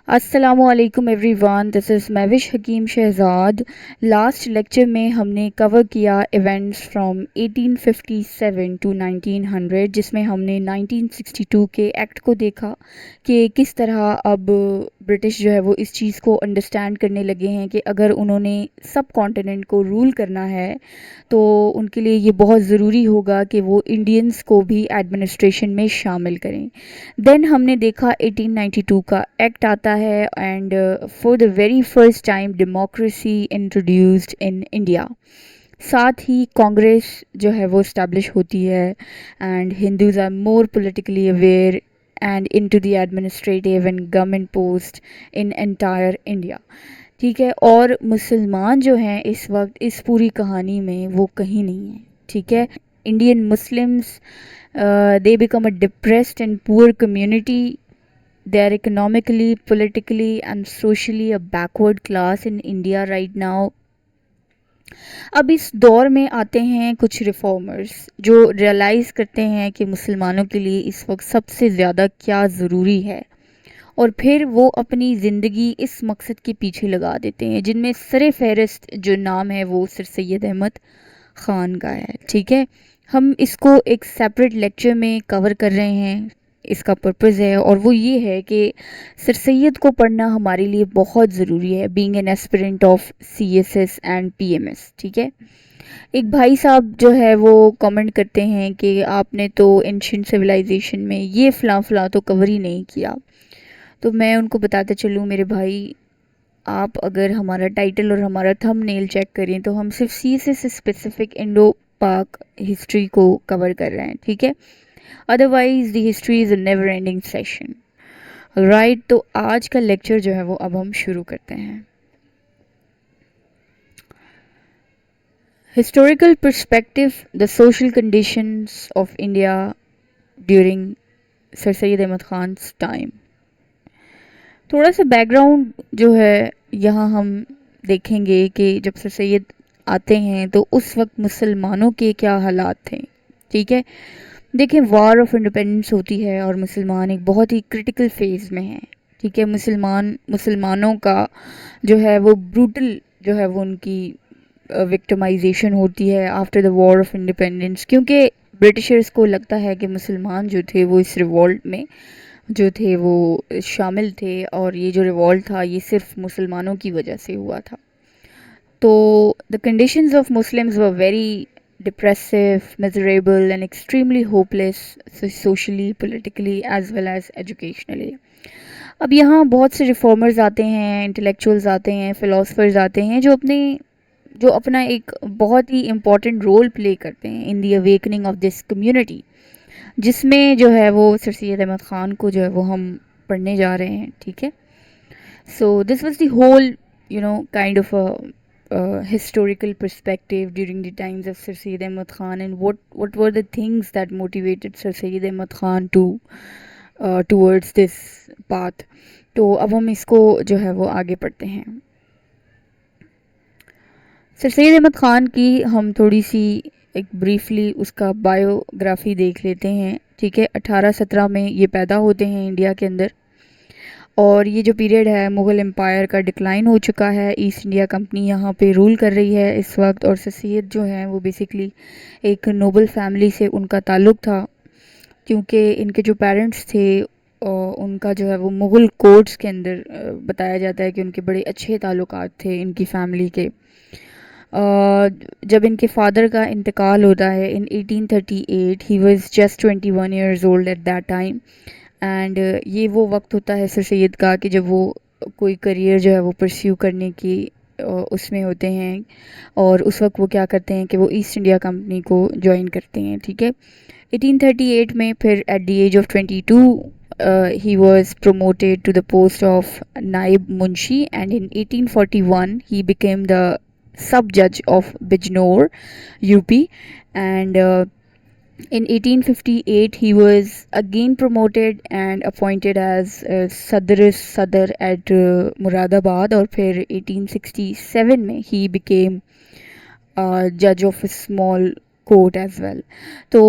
السلام علیکم every one, دس از مہوش حکیم شہزاد۔ لاسٹ لیکچر میں ہم نے کور کیا ایونٹس فرام 1857 ٹو 1900، جس میں ہم نے 1962 کے ایکٹ کو دیکھا کہ کس طرح اب برٹش جو ہے وہ اس چیز کو انڈرسٹینڈ کرنے لگے ہیں کہ اگر انہوں نے سب کانٹیننٹ کو رول کرنا ہے تو ان کے لیے یہ بہت ضروری ہوگا کہ وہ انڈینس کو بھی ایڈمنسٹریشن میں شامل کریں۔ دین ہم نے دیکھا 1892 کا ایکٹ آتا ہے and for the very first time democracy introduced in India. ساتھ ہی کانگریس جو ہے وہ اسٹیبلش ہوتی ہے and Hindus are more politically aware and into the administrative and government post in entire India. ٹھیک ہے، اور مسلمان جو ہیں اس وقت اس پوری کہانی میں وہ کہیں نہیں ہیں۔ ٹھیک ہے، Indian Muslims they become a depressed and poor community. They are economically, politically and socially a backward class in India right now. اب اس دور میں آتے ہیں کچھ ریفارمرز جو ریئلائز کرتے ہیں کہ مسلمانوں کے لیے اس وقت سب سے زیادہ کیا ضروری ہے، اور پھر وہ اپنی زندگی اس مقصد کے پیچھے لگا دیتے ہیں، جن میں سر فہرست جو نام ہے وہ سر سید احمد خان کا ہے۔ ٹھیک ہے، ہم اس کو ایک سیپریٹ لیکچر میں کور کر رہے ہیں، اس کا پرپز ہے اور وہ یہ ہے کہ سر سید کو پڑھنا ہمارے لیے بہت ضروری ہے، being an aspirant of C S S and P M S. ٹھیک ہے، ایک بھائی صاحب جو ہے وہ کامنٹ کرتے ہیں کہ آپ نے تو اینشینٹ سویلائزیشن میں یہ فلاں فلاں تو کور ہی نہیں کیا، تو میں ان کو بتاتے چلوں میرے بھائی، آپ اگر ہمارا ٹائٹل اور ہمارا تھم نیل چیک کریں تو ہم صرف C S S specific Indo Pak history کو کور کر رہے ہیں۔ ٹھیک ہے، otherwise the history is a never ending session. Right, تو آج کا لیکچر جو ہے وہ اب ہم شروع کرتے ہیں۔ Historical perspective, the social conditions of India during sir Syed Ahmed Khan's time. تھوڑا سا بیک گراؤنڈ جو ہے یہاں ہم دیکھیں گے کہ جب سر سید آتے ہیں تو اس وقت مسلمانوں کے کیا حالات تھے۔ ٹھیک ہے، دیکھیں وار آف انڈیپینڈنس ہوتی ہے اور مسلمان ایک بہت ہی کرٹیکل فیز میں ہیں۔ ٹھیک ہے، مسلمانوں کا جو ہے وہ بروٹل جو ہے وہ ان کی وکٹمائزیشن ہوتی ہے after the war of independence, کیونکہ برٹشرز کو لگتا ہے کہ مسلمان جو تھے وہ اس ریوولٹ میں جو تھے وہ شامل تھے، اور یہ جو ریوولٹ تھا یہ صرف مسلمانوں کی وجہ سے ہوا تھا۔ تو the conditions of Muslims were very depressive, miserable and extremely hopeless socially, politically as well as educationally. اب یہاں بہت سے ریفارمرز آتے ہیں، انٹلیکچوئلز آتے ہیں، فلاسفرز آتے ہیں جو اپنا ایک بہت ہی امپورٹنٹ رول پلے کرتے ہیں ان دی اویکننگ آف دس کمیونٹی، جس میں جو ہے وہ سر سید احمد خان کو جو ہے وہ ہم پڑھنے جا رہے ہیں۔ ٹھیک ہے، so this was the whole kind of a historical perspective during the times of Sir Syed Ahmad Khan, and what were the things that motivated Sir Syed Ahmad Khan to towards this path. تو اب ہم اس کو جو ہے وہ آگے پڑھتے ہیں۔ سر سید احمد خان کی ہم تھوڑی سی ایک بریفلی اس کا بایوگرافی دیکھ لیتے ہیں۔ ٹھیک ہے، 1817 میں یہ پیدا ہوتے ہیں انڈیا کے اندر، اور یہ جو پیریڈ ہے مغل امپائر کا ڈکلائن ہو چکا ہے، ایسٹ انڈیا کمپنی یہاں پہ رول کر رہی ہے اس وقت، اور سر سید جو ہیں وہ بیسکلی ایک نوبل فیملی سے ان کا تعلق تھا، کیونکہ ان کے جو پیرنٹس تھے ان کا جو ہے وہ مغل کورٹس کے اندر بتایا جاتا ہے کہ ان کے بڑے اچھے تعلقات تھے ان کی فیملی کے۔ جب ان کے فادر کا انتقال ہوتا ہے in 1838، he was just 21 years old at that time, and یہ وہ وقت ہوتا ہے سر سید کا کہ جب وہ کوئی کریئر جو ہے وہ پرسیو کرنے کی اس میں ہوتے ہیں، اور اس وقت وہ کیا کرتے ہیں کہ وہ ایسٹ انڈیا کمپنی کو جوائن کرتے ہیں۔ ٹھیک ہے، 1838 میں پھر at the age of 22 he was promoted to the post of Naib Munshi, and in 1841 he became the sub judge of Bijnor, UP, and in 1858 he was again promoted and appointed as Sadr at Muradabad, اور پھر 1867 میں he became judge of a small court as well. تو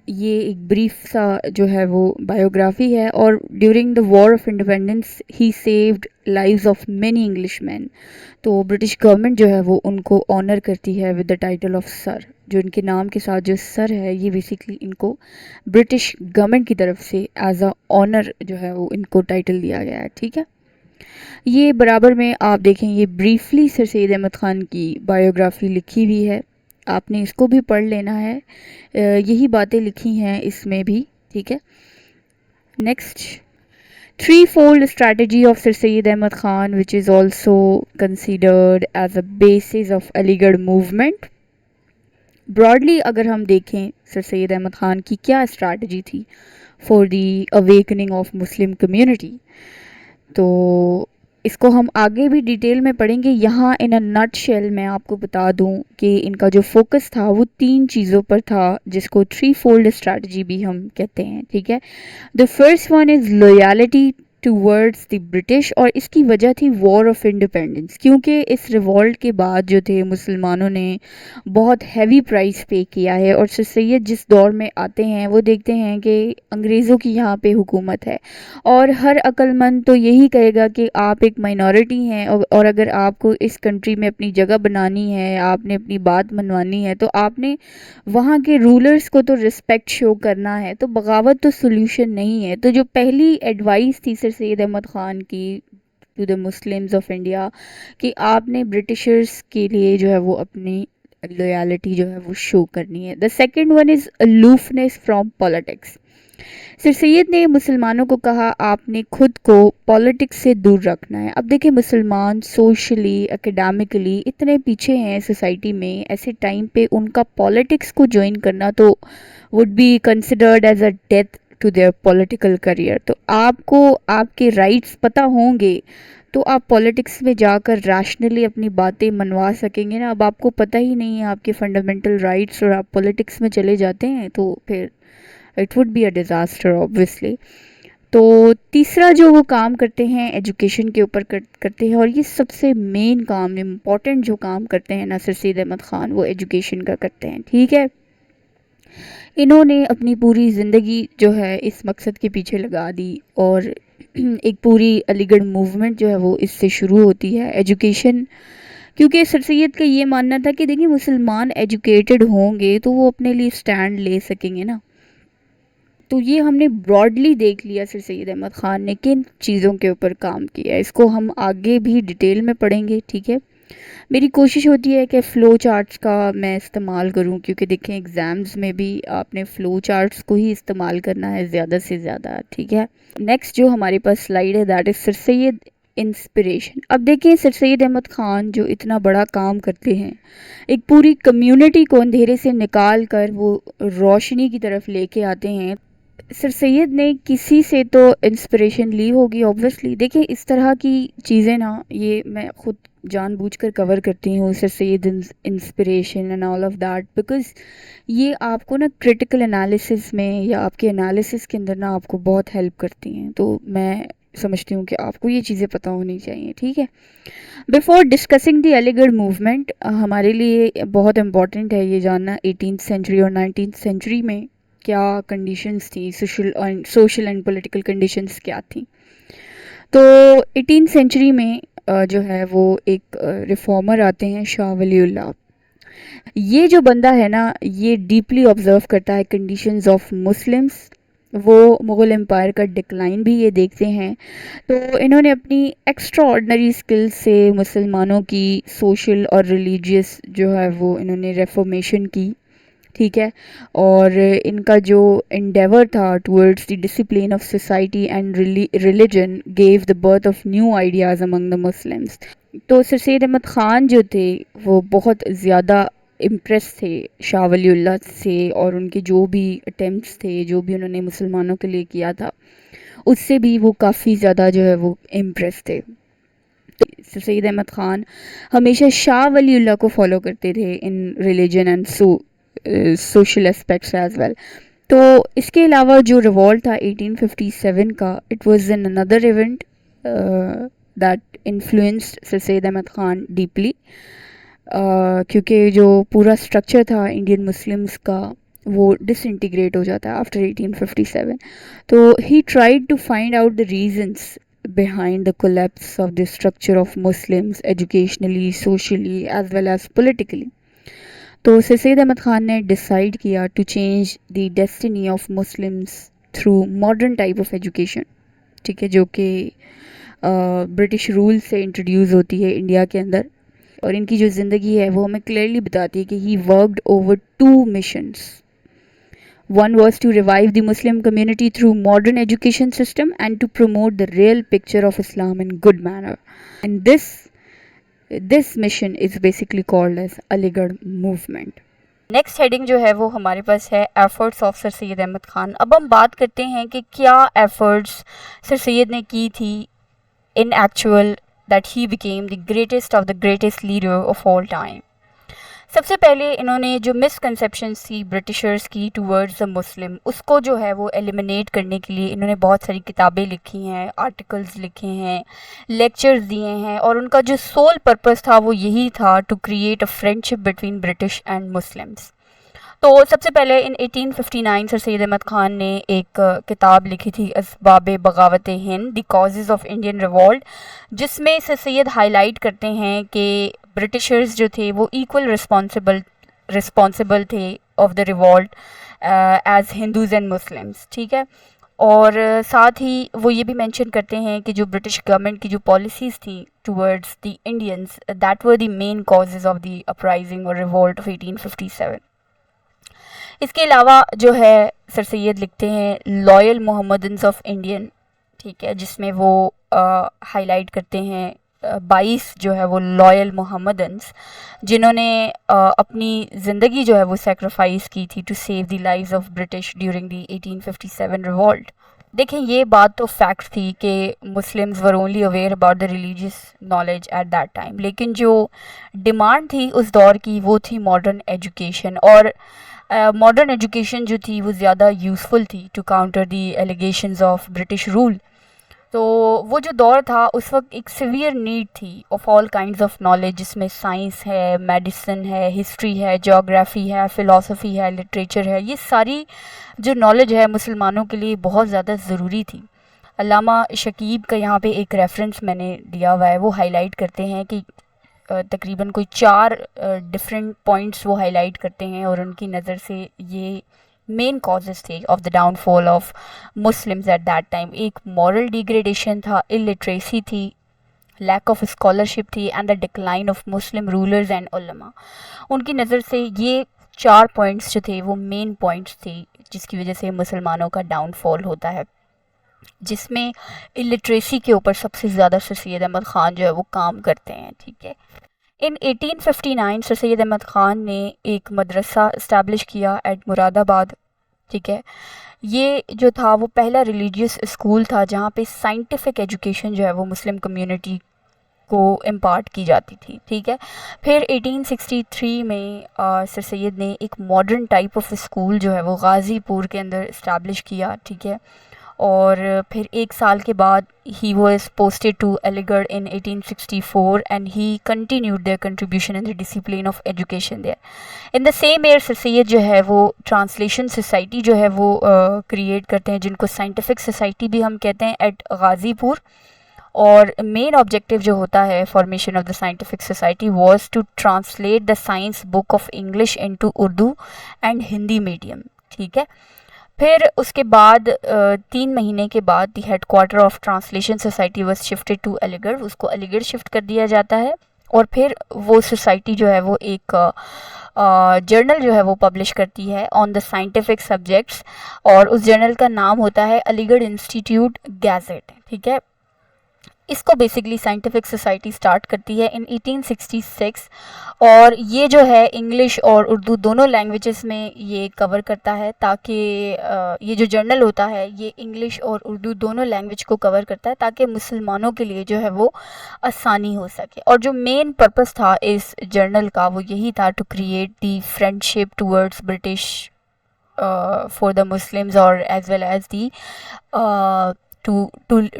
یہ ایک brief سا جو ہے وہ بایوگرافی ہے. اور during the war of independence he saved lives of many English men. تو برٹش گورنمنٹ جو ہے وہ ان کو آنر کرتی ہے ود دا ٹائٹل آف سر. جو ان کے نام کے ساتھ جو سر ہے یہ بیسکلی ان کو برٹش گورنمنٹ کی طرف سے ایز اے آنر جو ہے وہ ان کو ٹائٹل دیا گیا ہے. ٹھیک ہے. یہ برابر میں آپ دیکھیں یہ بریفلی سر سید احمد خان کی بایوگرافی لکھی ہوئی ہے. آپ نے اس کو بھی پڑھ لینا ہے. یہی باتیں لکھی ہیں اس میں بھی. ٹھیک ہے. Next, three fold strategy of sir Syed Ahmad Khan which is also considered as a basis of Aligarh movement. Broadly اگر ہم دیکھیں سر سید احمد خان کی کیا اسٹریٹجی تھی for the awakening of Muslim community, تو اس کو ہم آگے بھی ڈیٹیل میں پڑھیں گے. یہاں ان اے نٹ شیل میں آپ کو بتا دوں کہ ان کا جو فوکس تھا وہ 3 چیزوں پر تھا جس کو 3 فولڈ اسٹریٹجی بھی ہم کہتے ہیں. ٹھیک ہے. The first one is loyalty towards the British, اور اس کی وجہ تھی وار آف انڈیپینڈنس, کیونکہ اس ریوولٹ کے بعد جو تھے مسلمانوں نے بہت ہیوی پرائز پے کیا ہے. اور سر سید جس دور میں آتے ہیں وہ دیکھتے ہیں کہ انگریزوں کی یہاں پہ حکومت ہے, اور ہر عقل مند تو یہی کہے گا کہ آپ ایک مائنورٹی ہیں, اور اگر آپ کو اس کنٹری میں اپنی جگہ بنانی ہے, آپ نے اپنی بات منوانی ہے, تو آپ نے وہاں کے رولرز کو تو رسپیکٹ شو کرنا ہے. تو بغاوت تو سولوشن نہیں ہے. تو جو پہلی ایڈوائس تھی سر سید احمد خان کی to the Muslims of India کہ آپ نے برٹشرز کے لیے جو ہے وہ اپنی لویالٹی جو ہے وہ شو کرنی ہے. The second one is aloofness from politics. Sir Syed نے مسلمانوں کو کہا آپ نے خود کو پالیٹکس سے دور رکھنا ہے. اب دیکھیں مسلمان سوشلی اکیڈیمکلی اتنے پیچھے ہیں سوسائٹی میں, ایسے ٹائم پہ ان کا پالیٹکس کو جوائن کرنا تو would be considered as a death to their political career. تو آپ کو آپ کے رائٹس پتہ ہوں گے تو آپ پالیٹکس میں جا کر ریشنلی اپنی باتیں منوا سکیں گے نا. اب آپ کو پتہ ہی نہیں ہے آپ کے فنڈامنٹل رائٹس اور آپ پالیٹکس میں چلے جاتے ہیں تو پھر it would be a disaster obviously. تو تیسرا جو وہ کام کرتے ہیں ایجوکیشن کے اوپر کرتے ہیں, اور یہ سب سے مین کام امپورٹنٹ جو کام کرتے ہیں ناصر سید احمد خان وہ ایجوکیشن کا کرتے ہیں. ٹھیک ہے. انہوں نے اپنی پوری زندگی جو ہے اس مقصد کے پیچھے لگا دی, اور ایک پوری علی گڑھ موومنٹ جو ہے وہ اس سے شروع ہوتی ہے ایجوکیشن. کیونکہ سر سید کا یہ ماننا تھا کہ دیکھیں مسلمان ایجوکیٹڈ ہوں گے تو وہ اپنے لیے سٹینڈ لے سکیں گے نا. تو یہ ہم نے براڈلی دیکھ لیا سر سید احمد خان نے کن چیزوں کے اوپر کام کیا ہے. اس کو ہم آگے بھی ڈیٹیل میں پڑھیں گے. ٹھیک ہے. میری کوشش ہوتی ہے کہ فلو چارٹس کا میں استعمال کروں, کیونکہ دیکھیں ایگزامز میں بھی آپ نے فلو چارٹس کو ہی استعمال کرنا ہے زیادہ سے زیادہ. ٹھیک ہے. نیکسٹ جو ہمارے پاس سلائیڈ ہے that is sir Syed inspiration. اب دیکھیں سر سید احمد خان جو اتنا بڑا کام کرتے ہیں, ایک پوری کمیونٹی کو اندھیرے سے نکال کر وہ روشنی کی طرف لے کے آتے ہیں. سر سید نے کسی سے تو انسپریشن لی ہوگی آبویسلی. دیکھیں اس طرح کی چیزیں نا یہ میں خود جان بوجھ کر کور کرتی ہوں, sir Syed inspiration and all of that, because یہ آپ کو نا کریٹیکل انالیسس میں یا آپ کے انالیسس کے اندر نا آپ کو بہت ہیلپ کرتی ہیں. تو میں سمجھتی ہوں کہ آپ کو یہ چیزیں پتہ ہونی چاہیے. ٹھیک ہے. Before discussing the Aligarh movement, ہمارے لیے بہت امپورٹنٹ ہے یہ جاننا 18th سینچری اور 19th سینچری میں کیا کنڈیشنز تھیں, سوشل اینڈ پولیٹیکل کنڈیشنز کیا تھیں. تو 18th سینچری میں جو ہے وہ ایک ریفارمر آتے ہیں شاہ ولی اللہ. یہ جو بندہ ہے نا یہ ڈیپلی آبزرو کرتا ہے کنڈیشنز آف مسلمس. وہ مغل امپائر کا ڈکلائن بھی یہ دیکھتے ہیں. تو انہوں نے اپنی ایکسٹرا آرڈنری اسکلز سے مسلمانوں کی سوشل اور ریلیجیس جو ہے وہ انہوں نے ریفارمیشن کی. ٹھیک ہے. اور ان کا جو انڈیور تھا towards the discipline of society and religion give the birth of new ideas Umang the Muslims. تو سر سید احمد خان جو تھے وہ بہت زیادہ امپریس تھے شاہ ولی اللہ سے, اور ان کے جو بھی اٹیمپٹس تھے جو بھی انہوں نے مسلمانوں کے لیے کیا تھا اس سے بھی وہ کافی زیادہ جو ہے وہ امپریس تھے. سر سید احمد خان ہمیشہ شاہ ولی اللہ کو فالو کرتے تھے in religion and social aspects as well. تو اس کے علاوہ جو ریوولٹ تھا 1857 کا, it was another event that influenced sir Syed Ahmad Khan deeply, کیونکہ جو پورا اسٹرکچر تھا انڈین مسلمس کا وہ ڈس انٹیگریٹ ہو جاتا ہے آفٹر 1857. تو he tried to find out the reasons behind the collapse of the structure of Muslims educationally, socially as well as politically. تو سر سید احمد خان نے ڈیسائیڈ کیا to change the destiny of Muslims through modern type of education, ٹھیک ہے، جو کہ British rule سے introduce ہوتی ہے انڈیا کے اندر. اور ان کی جو زندگی ہے وہ ہمیں کلیئرلی بتاتی ہے کہ ہی worked over 2 missions. One was to revive the Muslim community through modern education system and to promote the real picture of Islam in good manner. And this mission is basically called as Aligarh movement. Next heading جو ہے وہ ہمارے پاس ہے efforts of sir Syed Ahmad Khan. اب ہم بات کرتے ہیں کہ کیا ایفرٹس سر سید نے کی تھی in actual that he became the greatest of the greatest leader of all time. سب سے پہلے انہوں نے جو مسکنسیپشنس تھی برٹشرز کی ٹورڈز دا مسلم، اس کو جو ہے وہ ایلیمینیٹ کرنے کے لیے انہوں نے بہت ساری کتابیں لکھی ہیں، آرٹیکلز لکھے ہیں، لیکچرز دیے ہیں، اور ان کا جو سول پرپس تھا وہ یہی تھا to create a friendship between British and Muslims. تو سب سے پہلے ان 1859 سر سید احمد خان نے ایک کتاب لکھی تھی Asbab Baghawat Hind, the causes of Indian revolt, جس میں سر سید ہائی لائٹ کرتے ہیں کہ برٹشرز جو تھے وہ ایکول رسپانسبل تھے of the revolt as Hindus and Muslims, ٹھیک ہے. اور ساتھ ہی وہ یہ بھی مینشن کرتے ہیں کہ جو برٹش گورنمنٹ کی جو پالیسیز تھیں towards the Indians, that were the main causes of the uprising اور ریوولٹ آف 1857. اس کے علاوہ جو ہے سر سید لکھتے ہیں لائل محمدنز آف انڈین، ٹھیک ہے، جس میں وہ ہائی لائٹ کرتے ہیں 22 جو ہے وہ لائل محمدنز جنہوں نے اپنی زندگی جو ہے وہ سیکریفائز کی تھی to save the lives of British during the 1857 revolt. دیکھیں یہ بات تو فیکٹ تھی کہ Muslims were only aware about the religious knowledge at that time, لیکن جو ڈیمانڈ تھی اس دور کی وہ تھی ماڈرن ایجوکیشن. اور ماڈرن ایجوکیشن جو تھی وہ زیادہ یوزفل تھی to counter the allegations of British rule. تو وہ جو دور تھا اس وقت ایک سیویئر نیڈ تھی of all kinds of knowledge, جس میں سائنس ہے، میڈیسن ہے، ہسٹری ہے، جیوگرافی ہے، فلاسفی ہے، لٹریچر ہے. یہ ساری جو نالج ہے مسلمانوں کے لیے بہت زیادہ ضروری تھی. علامہ شکیب کا یہاں پہ ایک ریفرنس میں نے دیا ہوا ہے، وہ ہائی لائٹ کرتے ہیں کہ تقریباً کوئی 4 ڈفرینٹ پوائنٹس وہ ہائی لائٹ کرتے ہیں، اور ان کی نظر سے یہ مین کازز تھے of the downfall of Muslims at that time. ایک مورل ڈیگریڈیشن تھا، الٹریسی تھی، لیک آف اسکالرشپ تھی، and the decline of Muslim rulers and علماء. ان کی نظر سے یہ 4 پوائنٹس جو تھے وہ مین پوائنٹس تھے جس کی وجہ سے مسلمانوں کا ڈاؤن فال ہوتا ہے، جس میں الٹریسی کے اوپر سب سے زیادہ سر سید احمد خان جو ہے وہ کام کرتے ہیں، ٹھیک ہے. ان 1859 سر سید احمد خان نے ایک مدرسہ اسٹیبلش کیا ایٹ مراد آباد، ٹھیک ہے. یہ جو تھا وہ پہلا ریلیجیس اسکول تھا جہاں پہ سائنٹیفک ایجوکیشن جو ہے وہ مسلم کمیونٹی کو امپارٹ کی جاتی تھی، ٹھیک ہے. پھر 1863 میں سر سید نے ایک ماڈرن ٹائپ آف اسکول جو ہے وہ غازی پور کے اندر اسٹیبلش کیا، ٹھیک ہے. اور پھر 1 سال کے بعد he was posted to Aligarh in 1864 and he continued their contribution in the discipline of education there. In the same year sir Syed جو ہے وہ ٹرانسلیشن سوسائٹی جو ہے وہ کریٹ کرتے ہیں، جن کو سائنٹیفک سوسائٹی بھی ہم کہتے ہیں، ایٹ غازی پور. اور مین آبجیکٹیو جو ہوتا ہے formation of the scientific society was to translate the science book of English into Urdu and Hindi medium, ٹھیک ہے. پھر اس کے بعد 3 مہینے کے بعد the headquarter of translation society was shifted to Aligarh, اس کو علی گڑھ شفٹ کر دیا جاتا ہے. اور پھر وہ سوسائٹی جو ہے وہ ایک جرنل جو ہے وہ پبلش کرتی ہے آن دا سائنٹیفک سبجیکٹس، اور اس جرنل کا نام ہوتا ہے علی گڑھ انسٹیٹیوٹ گیزٹ، ٹھیک ہے. اس کو بیسکلی سائنٹیفک سوسائٹی سٹارٹ کرتی ہے ان 1866، اور یہ جو ہے انگلش اور اردو دونوں لینگویجز میں یہ کور کرتا ہے، تاکہ یہ جو جرنل ہوتا ہے یہ انگلش اور اردو دونوں لینگویج کو کور کرتا ہے تاکہ مسلمانوں کے لیے جو ہے وہ آسانی ہو سکے. اور جو مین پرپس تھا اس جرنل کا وہ یہی تھا to create the friendship towards British for the Muslims, اور as well as the to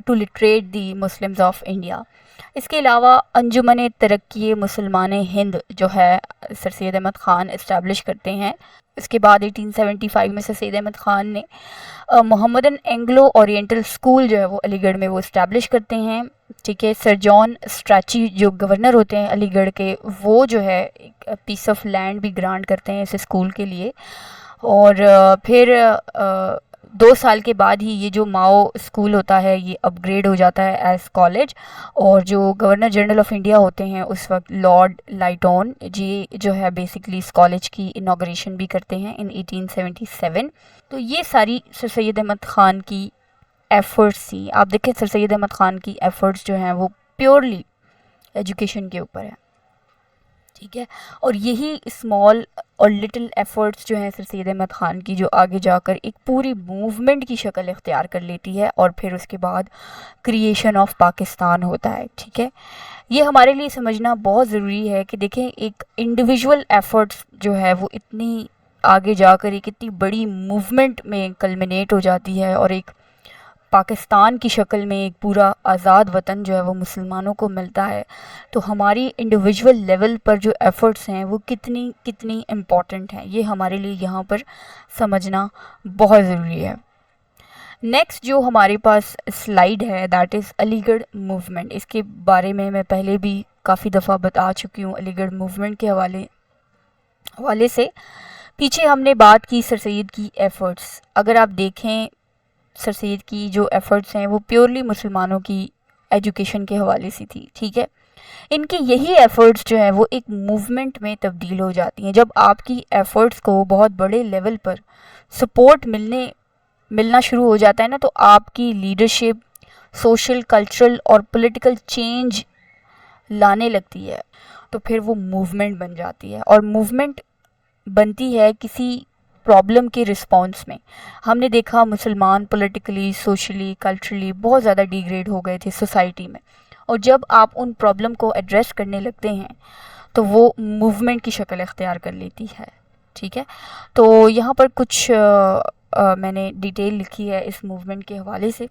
literate the Muslims of India. اس کے علاوہ انجمن ترقی مسلمان ہند جو ہے سر سید احمد خان اسٹیبلش کرتے ہیں. اس کے بعد 1875 میں سر سید احمد خان نے محمدن اینگلو اورینٹل اسکول جو ہے وہ علی گڑھ میں وہ اسٹیبلش کرتے ہیں. ٹھیک ہے. سر جان اسٹریچی جو گورنر ہوتے ہیں علی گڑھ کے، وہ جو ہے ایک پیس آف لینڈ بھی گرانٹ کرتے ہیں اس اسکول کے لیے. اور پھر 2 سال کے بعد ہی یہ جو ماؤ اسکول ہوتا ہے یہ اپ گریڈ ہو جاتا ہے ایز کالج. اور جو گورنر جنرل آف انڈیا ہوتے ہیں اس وقت لارڈ لائٹون جی جو ہے بیسکلی اس کالج کی انوگریشن بھی کرتے ہیں ان 1877. تو یہ ساری سر سید احمد خان کی ایفرٹس تھیں. آپ دیکھیں سر سید احمد خان کی ایفرٹس جو ہیں وہ پیورلی ایجوکیشن کے اوپر ہے. ٹھیک ہے. اور یہی اسمال اور لٹل ایفرٹس جو ہیں سر سید احمد خان کی جو آگے جا کر ایک پوری موومنٹ کی شکل اختیار کر لیتی ہے، اور پھر اس کے بعد کریشن آف پاکستان ہوتا ہے. ٹھیک ہے. یہ ہمارے لیے سمجھنا بہت ضروری ہے کہ دیکھیں ایک انڈیویژول ایفرٹس جو ہے وہ اتنی آگے جا کر ایک اتنی بڑی موومنٹ میں کلمنیٹ ہو جاتی ہے، اور ایک پاکستان کی شکل میں ایک پورا آزاد وطن جو ہے وہ مسلمانوں کو ملتا ہے. تو ہماری انڈیویژول لیول پر جو ایفرٹس ہیں وہ کتنی امپورٹنٹ ہیں، یہ ہمارے لیے یہاں پر سمجھنا بہت ضروری ہے. نیکسٹ جو ہمارے پاس سلائیڈ ہے دیٹ از علی گڑھ موومنٹ. اس کے بارے میں پہلے بھی کافی دفعہ بتا چکی ہوں. علی گڑھ موومنٹ کے حوالے سے پیچھے ہم نے بات کی سر سید کی ایفرٹس. اگر آپ دیکھیں سر سید کی جو ایفرٹس ہیں وہ پیورلی مسلمانوں کی ایجوکیشن کے حوالے سے تھی. ٹھیک ہے. ان کی یہی ایفرٹس جو ہیں وہ ایک موومنٹ میں تبدیل ہو جاتی ہیں. جب آپ کی ایفرٹس کو بہت بڑے لیول پر سپورٹ ملنا شروع ہو جاتا ہے نا، تو آپ کی لیڈرشپ سوشل، کلچرل اور پولیٹیکل چینج لانے لگتی ہے. تو پھر وہ موومنٹ بن جاتی ہے، اور موومنٹ بنتی ہے کسی پرابلم کے رسپانس میں. ہم نے دیکھا مسلمان پولیٹیکلی، سوشلی، کلچرلی بہت زیادہ ڈیگریڈ ہو گئے تھے سوسائٹی میں، اور جب آپ ان پرابلم کو ایڈریس کرنے لگتے ہیں تو وہ موومنٹ کی شکل اختیار کر لیتی ہے. ٹھیک ہے. تو یہاں پر کچھ میں نے ڈیٹیل لکھی ہے اس موومنٹ کے حوالے سے.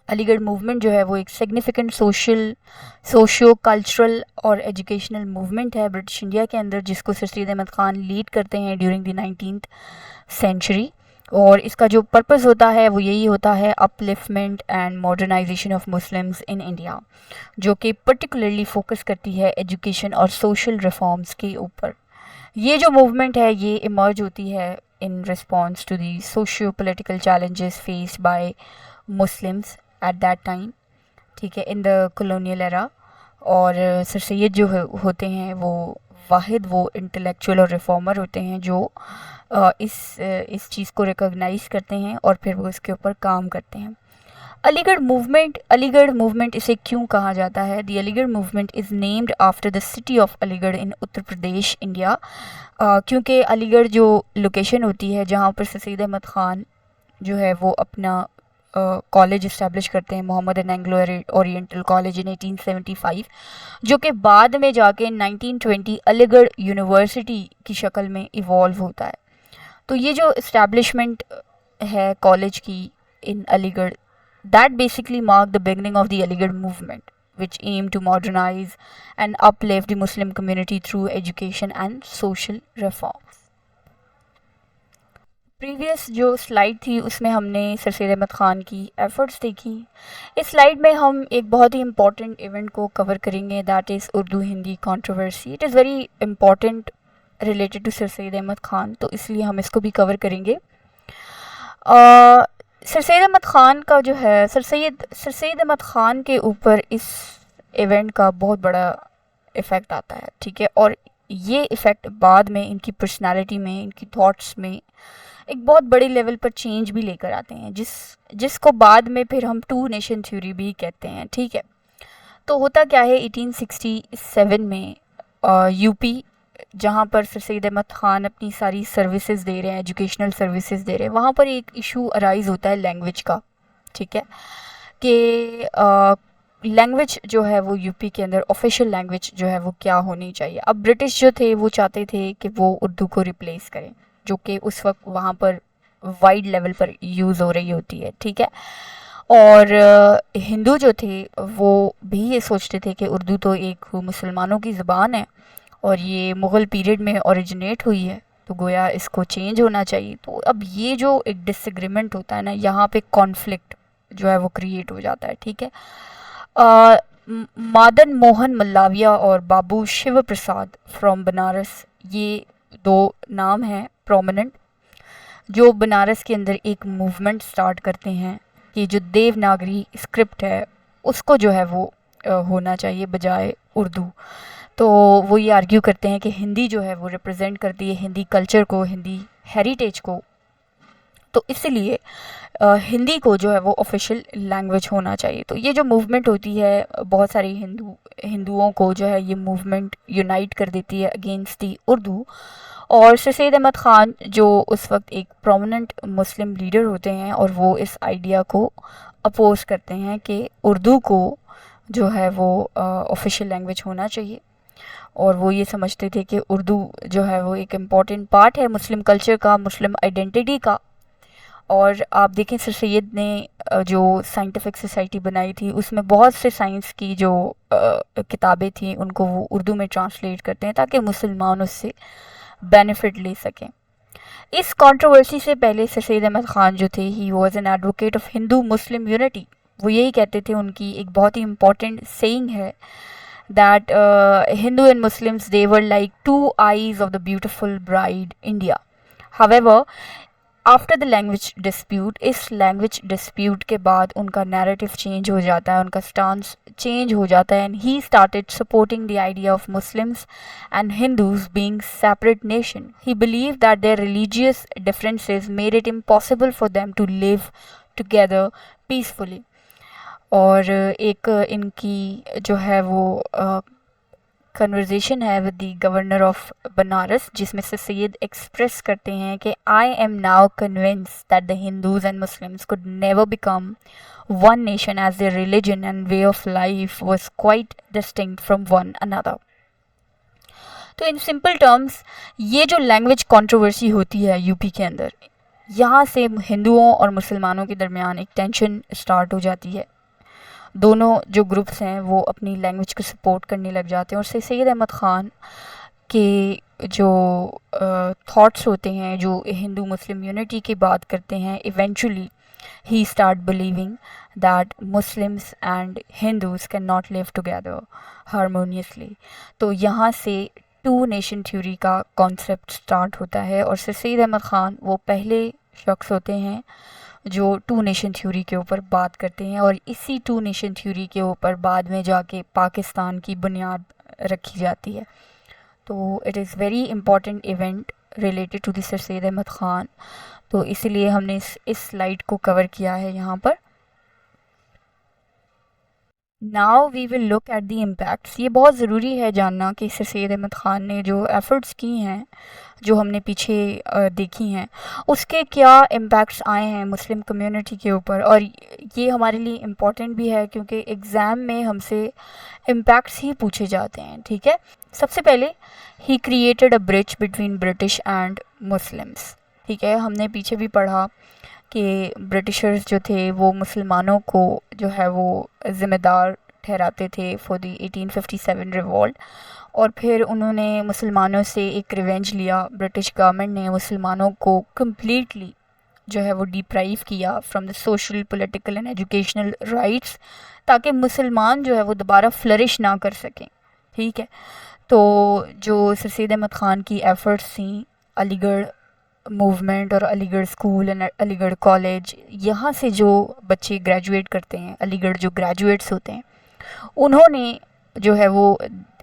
علی گڑھ موومنٹ جو ہے وہ ایک سگنیفیکنٹ سوشیو کلچرل اور ایجوکیشنل موومنٹ ہے برٹش انڈیا کے اندر، جس کو سر سید احمد خان لیڈ کرتے ہیں ڈیورنگ دی 19th سینچری. اور اس کا جو پرپز ہوتا ہے وہ یہی ہوتا ہے upliftment and modernisation of Muslims in India, جو کہ پرٹیکولرلی فوکس کرتی ہے ایجوکیشن اور سوشل ریفارمز کے اوپر. یہ جو موومنٹ ہے یہ ایمرج ہوتی ہے in response to the socio political challenges faced by Muslims at that time. ٹھیک ہے. In the colonial era. اور سر سید جو ہوتے ہیں وہ وہ انٹلیکچوئل اور ریفارمر ہوتے ہیں جو اس چیز کو ریکگنائز کرتے ہیں اور پھر وہ اس کے اوپر کام کرتے ہیں. علی گڑھ موومنٹ اسے کیوں کہا جاتا ہے؟ The Aligarh movement is named after the city of Aligarh in Uttar Pradesh India. کیونکہ علی گڑھ جو لوکیشن ہوتی ہے جہاں پر سر سید احمد خان جو ہے وہ اپنا کالج اسٹیبلش کرتے ہیں، محمد اینگلو اورینٹل کالج ان 1875، جو کہ بعد میں جا کے 1920 علی گڑھ یونیورسٹی کی شکل میں ایوالو ہوتا ہے. تو یہ جو اسٹیبلشمنٹ ہے کالج کی ان علی گڑھ، that basically marked the beginning of the Aligarh movement, which aimed to modernize and uplift the Muslim community through education and social reforms. Previous جو سلائیڈ تھی اس میں ہم نے سر سید احمد خان کی ایفرٹس دیکھی. اس سلائیڈ میں ہم ایک بہت ہی امپورٹنٹ ایونٹ کو کور کریں گے، that is Urdu Hindi controversy. It is very important related to sir Syed Ahmad Khan, تو اس لیے ہم اس کو بھی کور کریں گے. سر سید احمد خان کا جو ہے سر سید احمد خان کے اوپر اس ایونٹ کا بہت بڑا ایفیکٹ آتا ہے. ٹھیک ہے. اور یہ ایفیکٹ بعد میں ان کی پرسنالٹی میں، ان کی تھاٹس میں ایک بہت بڑے لیول پر چینج بھی لے کر آتے ہیں، جس کو بعد میں پھر ہم 2 نیشن تھیوری بھی کہتے ہیں. ٹھیک ہے. تو ہوتا کیا ہے 1867 میں یو پی، جہاں پر سر سید احمد خان اپنی ساری سروسز دے رہے ہیں، ایجوکیشنل سروسز دے رہے ہیں، وہاں پر ایک ایشو ارائز ہوتا ہے لینگویج کا. ٹھیک ہے. کہ لینگویج جو ہے وہ یو پی کے اندر آفیشیل لینگویج جو ہے وہ کیا ہونی چاہیے. اب برٹش جو تھے وہ چاہتے تھے کہ وہ اردو کو ریپلیس کریں، جو کہ اس وقت وہاں پر وائڈ لیول پر یوز ہو رہی ہوتی ہے. ٹھیک ہے. اور ہندو جو تھے وہ بھی یہ سوچتے تھے کہ اردو تو ایک مسلمانوں کی زبان ہے اور یہ مغل پیریڈ میں اوریجنیٹ ہوئی ہے. تو گویا اس کو چینج ہونا چاہیے. تو اب یہ جو ایک ڈس ایگریمنٹ ہوتا ہے نا, یہاں پہ کانفلکٹ جو ہے وہ کریٹ ہو جاتا ہے. ٹھیک ہے. مادن موہن ملاویہ اور بابو شیو پرساد فرام بنارس, یہ دو نام ہیں پرومیننٹ, جو بنارس کے اندر ایک موومنٹ سٹارٹ کرتے ہیں کہ جو دیو ناگری اسکرپٹ ہے اس کو جو ہے وہ ہونا چاہیے بجائے اردو. تو وہ یہ آرگیو کرتے ہیں کہ ہندی جو ہے وہ ریپرزینٹ کرتی ہے ہندی کلچر کو, ہندی ہیریٹیج کو, تو اس لیے ہندی کو جو ہے وہ آفیشیل لینگویج ہونا چاہیے. تو یہ جو موومنٹ ہوتی ہے بہت ساری ہندوؤں کو جو ہے یہ موومنٹ یونائٹ کر دیتی ہے اگینسٹ دی اردو. اور سر سید احمد خان جو اس وقت ایک پرومیننٹ مسلم لیڈر ہوتے ہیں, اور وہ اس آئیڈیا کو اپوز کرتے ہیں کہ اردو کو جو ہے وہ آفیشیل لینگویج ہونا چاہیے. اور وہ یہ سمجھتے تھے کہ اردو جو ہے وہ ایک امپورٹنٹ پارٹ ہے مسلم کلچر کا, مسلم آئیڈینٹی کا. اور آپ دیکھیں سر سید نے جو سائنٹیفک سوسائٹی بنائی تھی اس میں بہت سے سائنس کی جو کتابیں تھیں ان کو وہ اردو میں ٹرانسلیٹ کرتے ہیں تاکہ مسلمان اس سے بینیفٹ لے سکیں. اس کنٹروورسی سے پہلے سر سید احمد خان جو تھے, he was an advocate of Hindu Muslim unity. وہ یہی کہتے تھے, ان کی ایک بہت ہی امپورٹنٹ سیئنگ ہے that Hindu and Muslims, they were like two eyes of the beautiful bride India. However, after the language dispute, اس language dispute کے بعد ان کا narrative change ہو جاتا ہے, ان کا stance change ہو جاتا ہے, and he started supporting the idea of Muslims and Hindus being separate nation. He believed that their religious differences made it impossible for them to live together peacefully. اور ایک ان کی جو ہے وہ کنورزیشن ہے with the governor of Banaras, جس میں سے سید ایکسپریس کرتے ہیں کہ I am now convinced that the Hindus and Muslims could never become one nation as their religion and way of life was quite distinct from one another. تو ان simple terms یہ جو language controversy ہوتی ہے U P کے اندر, یہاں سے ہندوؤں اور مسلمانوں کے درمیان ایک ٹینشن اسٹارٹ ہو جاتی ہے. دونوں جو گروپس ہیں وہ اپنی لینگویج کو سپورٹ کرنے لگ جاتے ہیں, اور سید احمد خان کے جو تھاٹس ہوتے ہیں جو ہندو مسلم یونٹی کی بات کرتے ہیں, eventually he start believing that Muslims and Hindus can not live together ہارمونیسلی. تو یہاں سے ٹو نیشن تھیوری کا کانسیپٹ اسٹارٹ ہوتا ہے, اور سید احمد خان وہ پہلے شخص ہوتے ہیں جو ٹو نیشن تھیوری کے اوپر بات کرتے ہیں, اور اسی ٹو نیشن تھیوری کے اوپر بعد میں جا کے پاکستان کی بنیاد رکھی جاتی ہے. تو it is very important event related to the sir Syed Ahmad Khan, تو اسی لیے ہم نے اس سلائڈ کو کور کیا ہے یہاں پر. Now we will look at the impacts. یہ بہت ضروری ہے جاننا کہ سر سید احمد خان نے جو ایفرٹس کی ہیں جو ہم نے پیچھے دیکھی ہیں اس کے کیا امپیکٹس آئے ہیں مسلم کمیونٹی کے اوپر. اور یہ ہمارے لیے امپورٹنٹ بھی ہے کیونکہ ایگزام میں ہم سے امپیکٹس ہی پوچھے جاتے ہیں. ٹھیک ہے. سب سے پہلے he created a bridge between British and Muslims. ٹھیک ہے. ہم نے پیچھے بھی پڑھا کہ برٹشرز جو تھے وہ مسلمانوں کو جو ہے وہ ذمہ دار ٹھہراتے تھے فار دی 1857 ریوولٹ, اور پھر انہوں نے مسلمانوں سے ایک ریونج لیا. برٹش گورنمنٹ نے مسلمانوں کو کمپلیٹلی جو ہے وہ ڈیپرائیو کیا from the social political and educational rights, تاکہ مسلمان جو ہے وہ دوبارہ فلرش نہ کر سکیں. ٹھیک ہے. تو جو سر سید احمد خان کی ایفرٹس تھیں, علی گڑھ موومنٹ اور علی گڑھ اسکول اینڈ علی گڑھ کالج, یہاں سے جو بچے گریجویٹ کرتے ہیں, علی گڑھ جو گریجویٹس ہوتے ہیں, انہوں نے جو ہے وہ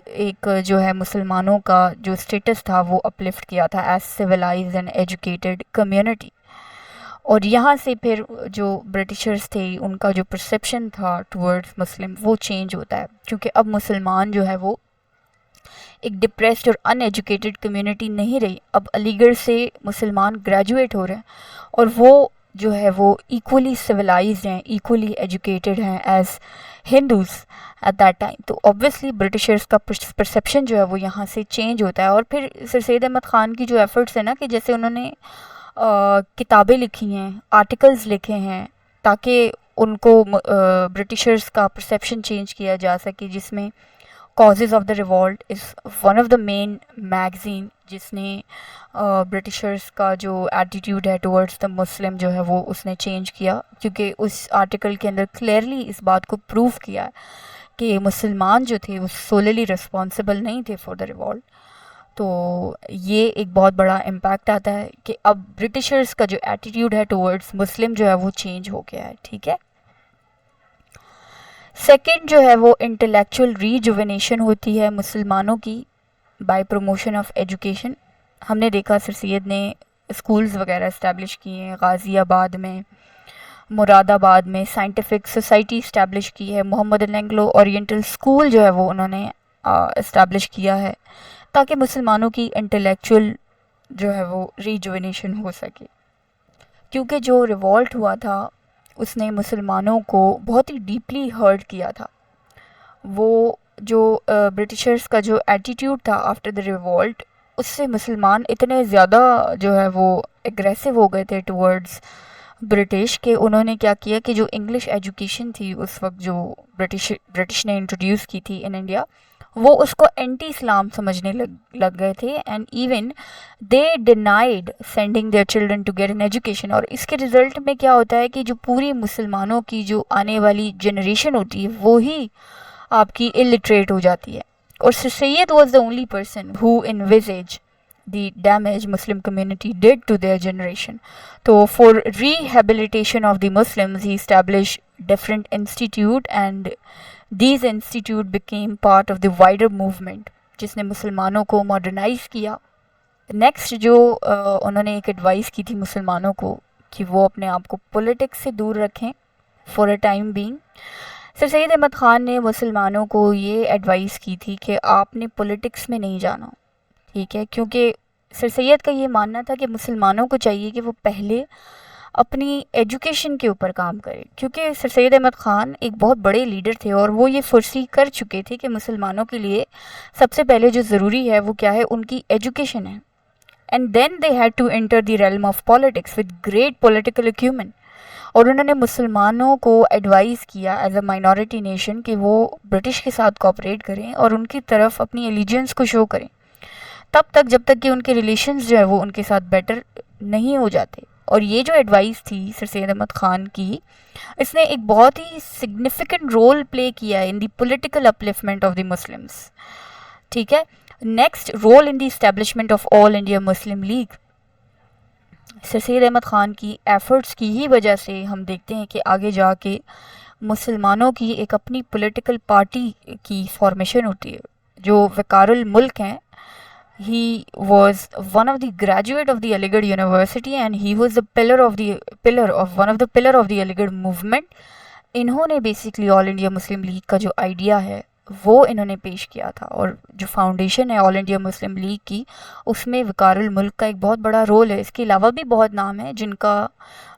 ایک جو ہے مسلمانوں کا جو اسٹیٹس تھا وہ اپلفٹ کیا تھا as civilised and educated community. اور یہاں سے پھر جو برٹشرز تھے ان کا جو پرسیپشن تھا ٹورڈز مسلم وہ چینج ہوتا ہے, کیونکہ اب مسلمان جو ہے وہ ایک ڈپریسڈ اور ان ایجوکیٹڈ کمیونٹی نہیں رہی. اب علی گڑھ سے مسلمان گریجویٹ ہو رہے ہیں اور وہ جو ہے وہ ایکولی سویلائزڈ ہیں, ایکولی ایجوکیٹڈ ہیں as Hindus at that time. تو اوبویسلی برٹشرز کا پرسیپشن جو ہے وہ یہاں سے چینج ہوتا ہے. اور پھر سر سید احمد خان کی جو ایفرٹس ہیں نا, کہ جیسے انہوں نے کتابیں لکھی ہیں, آرٹیکلز لکھے ہیں, تاکہ ان کو برٹشرز کا پرسیپشن چینج کیا جا سکے, جس میں causes of the revolt is one of the main magazine جس نے برٹشرس کا جو ایٹیٹیوڈ ہے ٹورڈز دا مسلم جو ہے وہ اس نے چینج کیا، کیونکہ اس آرٹیکل کے اندر کلیئرلی اس بات کو پروف کیا ہے کہ مسلمان جو تھے وہ سوللی رسپانسبل نہیں تھے فار دا ریوالٹ. تو یہ ایک بہت بڑا امپیکٹ آتا ہے کہ اب برٹشرس کا جو ایٹیٹیوڈ ہے ٹورڈز مسلم جو ہے وہ چینج ہو گیا ہے. ٹھیک ہے. سیکنڈ جو ہے وہ انٹلیکچوئل ریجوینیشن ہوتی ہے مسلمانوں کی بائی پروموشن آف ایجوکیشن. ہم نے دیکھا سر سید نے اسکولز وغیرہ اسٹیبلش کیے ہیں، غازی آباد میں، مراد آباد میں سائنٹیفک سوسائٹی اسٹیبلش کی ہے، محمد الینگلو اورینٹل اسکول جو ہے وہ انہوں نے اسٹیبلش کیا ہے تاکہ مسلمانوں کی انٹلیکچوئل جو ہے وہ ریجوینیشن ہو سکے. کیونکہ جو ریوالٹ ہوا تھا اس نے مسلمانوں کو بہت ہی ڈیپلی ہرٹ کیا تھا. وہ جو برٹشرس کا جو ایٹیٹیوڈ تھا آفٹر دا ریوالٹ، اس سے مسلمان اتنے زیادہ جو ہے وہ اگریسو ہو گئے تھے ٹورڈز برٹش کہ انہوں نے کیا کیا کہ جو انگلش ایجوکیشن تھی اس وقت جو برٹش نے انٹروڈیوس کی تھی ان انڈیا، وہ اس کو اینٹی اسلام سمجھنے لگ گئے تھے. And even they denied sending their children to get an education. اور اس کے رزلٹ میں کیا ہوتا ہے کہ جو پوری مسلمانوں کی جو آنے والی جنریشن ہوتی ہے وہی آپ کی الٹریٹ ہو جاتی ہے. اور sir Syed was the only person who envisage the damage Muslim community did to their generation. So for rehabilitation of the Muslims, he established different institute and these institute became part of the wider movement جس نے مسلمانوں کو modernise کیا. Next جو انہوں نے ایک advice کی تھی مسلمانوں کو کہ وہ اپنے آپ کو پولیٹکس سے دور رکھیں فار اے ٹائم بینگ. سر سید احمد خان نے مسلمانوں کو یہ ایڈوائس کی تھی کہ آپ نے پولیٹکس میں نہیں جانا. ٹھیک ہے. کیونکہ سر سید کا یہ ماننا تھا کہ مسلمانوں کو چاہیے کہ وہ پہلے اپنی ایجوکیشن کے اوپر کام کرے، کیونکہ سر سید احمد خان ایک بہت بڑے لیڈر تھے اور وہ یہ فرسی کر چکے تھے کہ مسلمانوں کے لیے سب سے پہلے جو ضروری ہے وہ کیا ہے، ان کی ایجوکیشن ہے. And then they had to enter the realm of politics with great political acumen. اور انہوں نے مسلمانوں کو ایڈوائز کیا ایز اے مائنورٹی نیشن کہ وہ برٹش کے ساتھ کوآپریٹ کریں اور ان کی طرف اپنی ایلیجنس کو شو کریں تب تک جب تک کہ ان کے ریلیشنز جو ہے وہ ان کے ساتھ بیٹر نہیں ہو جاتے. اور یہ جو ایڈوائس تھی سر سید احمد خان کی، اس نے ایک بہت ہی سگنیفیکنٹ رول پلے کیا ہے in the political upliftment of the Muslims. ٹھیک ہے. Next, role in the establishment of all India Muslim league. Sir Syed Ahmad Khan کی ایفرٹس کی ہی وجہ سے ہم دیکھتے ہیں کہ آگے جا کے مسلمانوں کی ایک اپنی پولیٹیکل پارٹی کی فارمیشن ہوتی ہے. جو وقار الملک ہیں، he was one of the graduate of the Aligarh University and he was the pillar of the Aligarh movement. انہوں نے basically all India Muslim league کا جو آئیڈیا ہے وہ انہوں نے پیش کیا تھا، اور جو فاؤنڈیشن ہے آل انڈیا مسلم لیگ کی اس میں وقار الملک کا ایک بہت بڑا رول ہے. اس کے علاوہ بھی بہت نام ہیں جن کا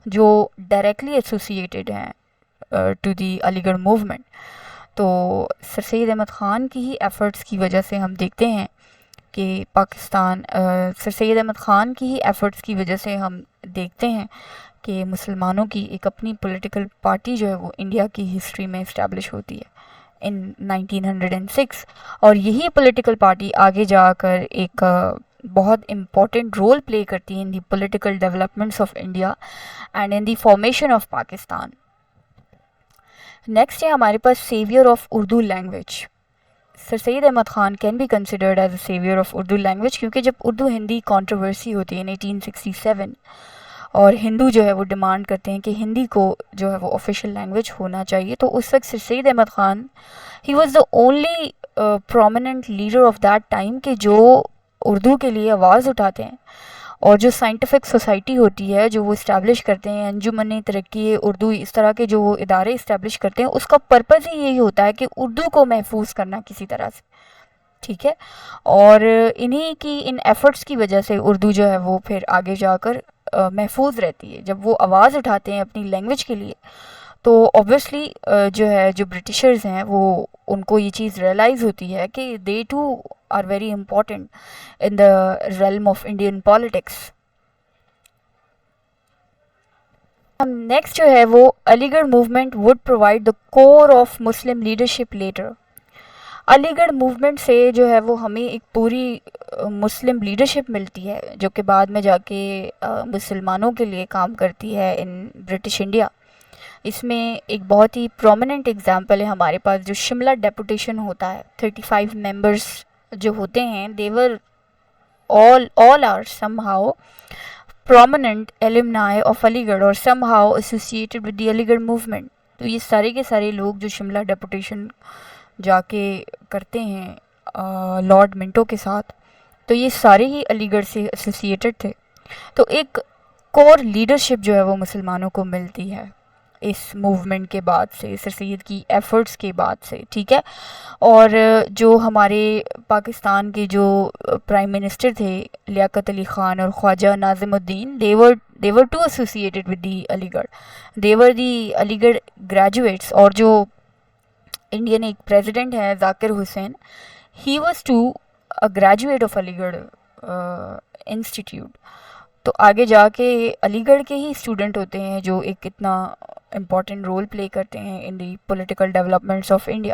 جو ڈائریکٹلی ایسوسیٹیڈ ہیں to the Aligarh movement. تو سر سید احمد خان کی ہی ایفرٹس کی وجہ سے ہم دیکھتے ہیں کہ پاکستان، سر سید احمد خان کی ہی ایفرٹس کی وجہ سے ہم دیکھتے ہیں کہ مسلمانوں کی ایک اپنی پولیٹیکل پارٹی جو ہے وہ انڈیا کی ہسٹری میں اسٹیبلش ہوتی ہے ان 1906. اور یہی پولیٹیکل پارٹی آگے جا کر ایک بہت امپورٹنٹ رول پلے کرتی ہے in the political developments of India and in the formation of Pakistan. Next ہے ہمارے پاس saviour of Urdu language. Sir Syed Ahmad Khan can be considered as a saviour of Urdu language, کیونکہ جب اردو ہندی کانٹروورسی ہوتی ہے 1867 اور ہندو جو ہے وہ ڈیمانڈ کرتے ہیں کہ ہندی کو جو ہے وہ آفیشیل لینگویج ہونا چاہیے، تو اس وقت sir Syed Ahmad Khan he was the only prominent leader of that time کہ جو اردو کے لیے آواز اٹھاتے ہیں. اور جو سائنٹیفک سوسائٹی ہوتی ہے جو وہ اسٹیبلش کرتے ہیں، انجمن ترقی اردو، اس طرح کے جو وہ ادارے اسٹیبلش کرتے ہیں، اس کا پرپز ہی یہی ہوتا ہے کہ اردو کو محفوظ کرنا کسی طرح سے. ٹھیک ہے. اور انہی کی ان ایفرٹس کی وجہ سے اردو جو ہے وہ پھر آگے جا کر محفوظ رہتی ہے. جب وہ آواز اٹھاتے ہیں اپنی لینگویج کے لیے تو اوبویسلی جو ہے جو برٹشرز ہیں وہ ان کو یہ چیز ریئلائز ہوتی ہے کہ they too are very important in the realm of Indian politics. Next جو ہے وہ Aligarh movement would provide the core of Muslim leadership later. Aligarh movement سے جو ہے وہ ہمیں ایک پوری مسلم لیڈرشپ ملتی ہے جو کہ بعد میں جا کے مسلمانوں کے لیے کام کرتی ہے ان برٹش انڈیا. اس میں ایک بہت ہی پرومیننٹ ایگزامپل ہے ہمارے پاس جو شملہ ڈیپوٹیشن ہوتا ہے. 35 ممبرس جو ہوتے ہیں they were all are somehow prominent alumni of علی گڑھ اور somehow associated with the علی گڑھ movement. تو یہ سارے کے سارے لوگ جو شملہ ڈیپوٹیشن جا کے کرتے ہیں لارڈ منٹو کے ساتھ, تو یہ سارے ہی علی گڑھ سے ایسوسیٹڈ تھے. تو ایک کور لیڈرشپ جو ہے وہ مسلمانوں کو ملتی ہے اس موومنٹ کے بعد سے, سر سید کی ایفرٹس کے بعد سے, ٹھیک ہے. اور جو ہمارے پاکستان کے جو پرائم منسٹر تھے لیاقت علی خان اور خواجہ ناظم الدین, they were too associated with the علی گڑھ, they were the علی گڑھ گریجویٹس. اور جو انڈین ایک پریزیڈنٹ ہے Zakir Hussain, he was to graduate of Aligarh institute. تو آگے جا کے علی گڑھ کے ہی اسٹوڈنٹ ہوتے ہیں جو ایک اتنا امپورٹنٹ رول پلے کرتے ہیں ان the political developments of India.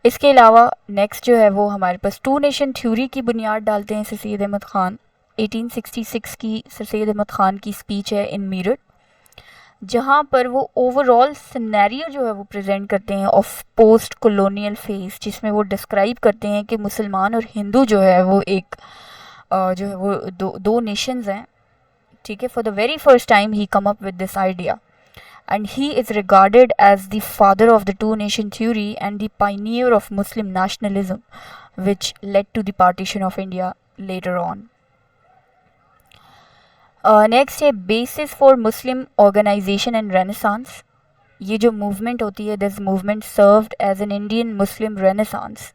اس کے علاوہ نیکسٹ جو ہے وہ ہمارے پاس ٹو نیشن تھیوری کی بنیاد ڈالتے ہیں سر سید احمد خان. 1866 کی سر سید احمد خان کی اسپیچ ہے ان میرٹھ, جہاں پر وہ اوور آل سینیریو جو ہے وہ پریزنٹ کرتے ہیں آف پوسٹ کولونیل فیز, جس میں وہ ڈسکرائب کرتے ہیں کہ مسلمان اور ہندو جو ہے وہ ایک جو ہے وہ دو نیشنز ہیں, ٹھیک ہے. For the very first time he come up with this idea and he is regarded as the father of the two nation theory and the pioneer of Muslim nationalism which lead to the partition of India later on. Next ہے basis for Muslim organisation and renaissance. یہ جو movement ہوتی ہے, this movement served as an Indian Muslim renaissance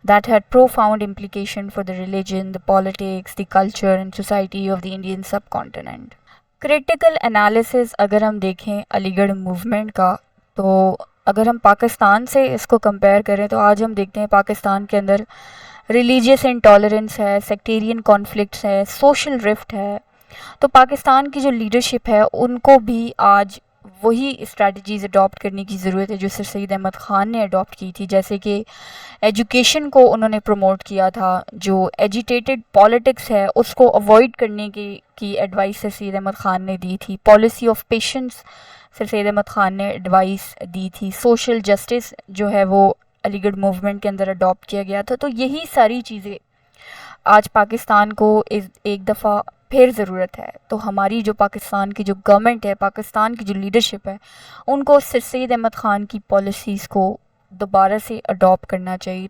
that had profound implication for the religion, the politics, the culture and society of the Indian subcontinent. Critical analysis اگر ہم دیکھیں علی گڑھ movement کا, تو اگر ہم پاکستان سے اس کو کمپیئر کریں تو آج ہم دیکھتے ہیں پاکستان کے اندر ریلیجیس انٹالرنس ہے, سیکٹیرین کانفلکٹس ہے, سوشل رفٹ ہے. تو پاکستان کی جو لیڈرشپ ہے ان کو بھی آج وہی اسٹریٹجیز اڈاپٹ کرنے کی ضرورت ہے جو سر سید احمد خان نے اڈاپٹ کی تھی. جیسے کہ ایجوکیشن کو انہوں نے پروموٹ کیا تھا, جو ایجیٹیٹڈ پالیٹکس ہے اس کو اوائڈ کرنے کی ایڈوائس سر سید احمد خان نے دی تھی. پالیسی آف پیشنس سر سید احمد خان نے ایڈوائس دی تھی. سوشل جسٹس جو ہے وہ علی گڑھ موومنٹ کے اندر اڈاپٹ کیا گیا تھا. تو یہی ساری چیزیں آج پاکستان کو ایک دفعہ پھر ضرورت ہے. تو ہماری جو پاکستان کی جو گورنمنٹ ہے, پاکستان کی جو لیڈرشپ ہے, ان کو سر سید احمد خان کی پالیسیز کو دوبارہ سے اڈاپٹ کرنا چاہیے.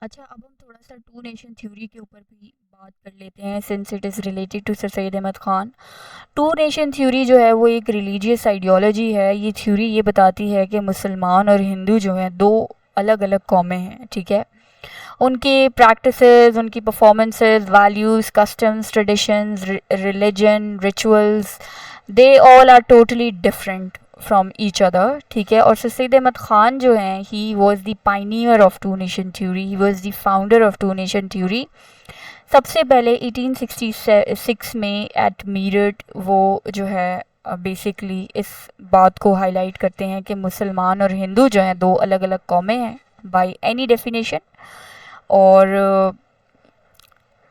اچھا, اب ہم تھوڑا سا ٹو نیشن تھیوری کے اوپر بھی بات کر لیتے ہیں since it is related to sir Syed Ahmad Khan. Two nation theory جو ہے وہ ایک ریلیجیس آئیڈیالوجی ہے. یہ تھیوری یہ بتاتی ہے کہ مسلمان اور ہندو جو ہیں دو الگ الگ قومیں ہیں, ٹھیک ہے. ان کی پریکٹسز, ان کی performances, values, customs, traditions, religion, rituals, they all are totally different from each other, ٹھیک ہے. اور سر سید احمد خان جو ہیں, he was the pioneer of two nation theory, he was the founder of two nation theory. سب سے پہلے 1866 میں at Meerut وہ جو ہے بیسکلی اس بات کو ہائی لائٹ کرتے ہیں کہ مسلمان اور ہندو جو ہیں دو الگ الگ قومیں ہیں بائی اینی ڈیفینیشن. اور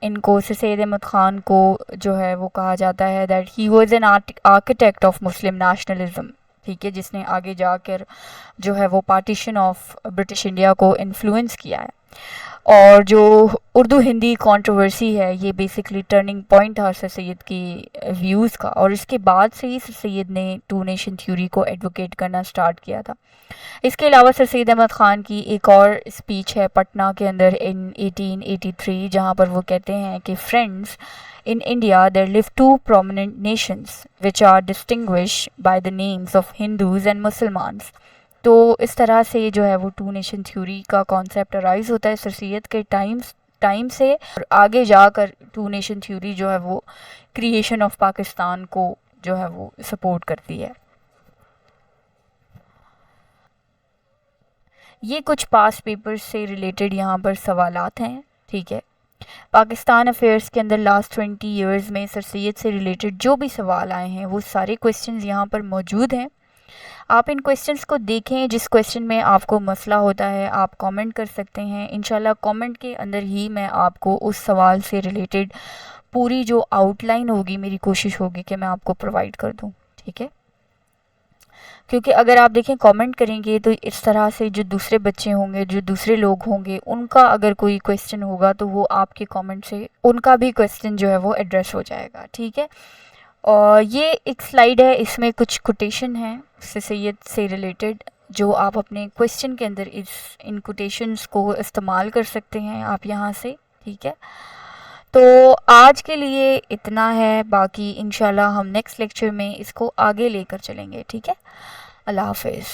ان کو سر سید احمد خان کو جو ہے وہ کہا جاتا ہے that he was an architect of Muslim nationalism, ٹھیک ہے, جس نے آگے جا کر جو ہے وہ پارٹیشن آف برٹش انڈیا کو انفلوئنس کیا ہے. اور جو اردو ہندی کانٹروورسی ہے, یہ بیسکلی ٹرننگ پوائنٹ تھا سر سید کی ویوز کا, اور اس کے بعد سے ہی سر سید نے ٹو نیشن تھیوری کو ایڈوکیٹ کرنا سٹارٹ کیا تھا. اس کے علاوہ سر سید احمد خان کی ایک اور اسپیچ ہے پٹنہ کے اندر ان 1883, جہاں پر وہ کہتے ہیں کہ friends in India there live two prominent nations which are distinguished by the names of Hindus and Muslims. تو اس طرح سے جو ہے وہ ٹو نیشن تھیوری کا کانسیپٹ ارائز ہوتا ہے سر سید کے ٹائم سے, اور آگے جا کر ٹو نیشن تھیوری جو ہے وہ کریشن آف پاکستان کو جو ہے وہ سپورٹ کرتی ہے. یہ کچھ پاس پیپرز سے ریلیٹڈ یہاں پر سوالات ہیں, ٹھیک ہے. پاکستان افیئرس کے اندر لاسٹ 20 ایئرز میں سر سید سے ریلیٹڈ جو بھی سوال آئے ہیں وہ سارے کویسچنز یہاں پر موجود ہیں. آپ ان کویسچنس کو دیکھیں، جس کویسچن میں آپ کو مسئلہ ہوتا ہے آپ کامنٹ کر سکتے ہیں، انشاءاللہ کامنٹ کے اندر ہی میں آپ کو اس سوال سے ریلیٹڈ پوری جو آؤٹ لائن ہوگی میری کوشش ہوگی کہ میں آپ کو پرووائڈ کر دوں، ٹھیک ہے؟ کیونکہ اگر آپ دیکھیں کامنٹ کریں گے تو اس طرح سے جو دوسرے بچے ہوں گے، جو دوسرے لوگ ہوں گے، ان کا اگر کوئی کویسچن ہوگا تو وہ آپ کے کامنٹ سے ان کا بھی کویسچن جو ہے وہ ایڈریس ہو جائے گا، ٹھیک ہے؟ اور یہ ایک سلائیڈ ہے، اس میں کچھ کوٹیشن ہیں سے سید سے ریلیٹڈ، جو آپ اپنے کویسچن کے اندر ان کوٹیشنز کو استعمال کر سکتے ہیں آپ یہاں سے، ٹھیک ہے؟ تو آج کے لیے اتنا ہے، باقی انشاءاللہ ہم نیکسٹ لیکچر میں اس کو آگے لے کر چلیں گے، ٹھیک ہے؟ اللہ حافظ.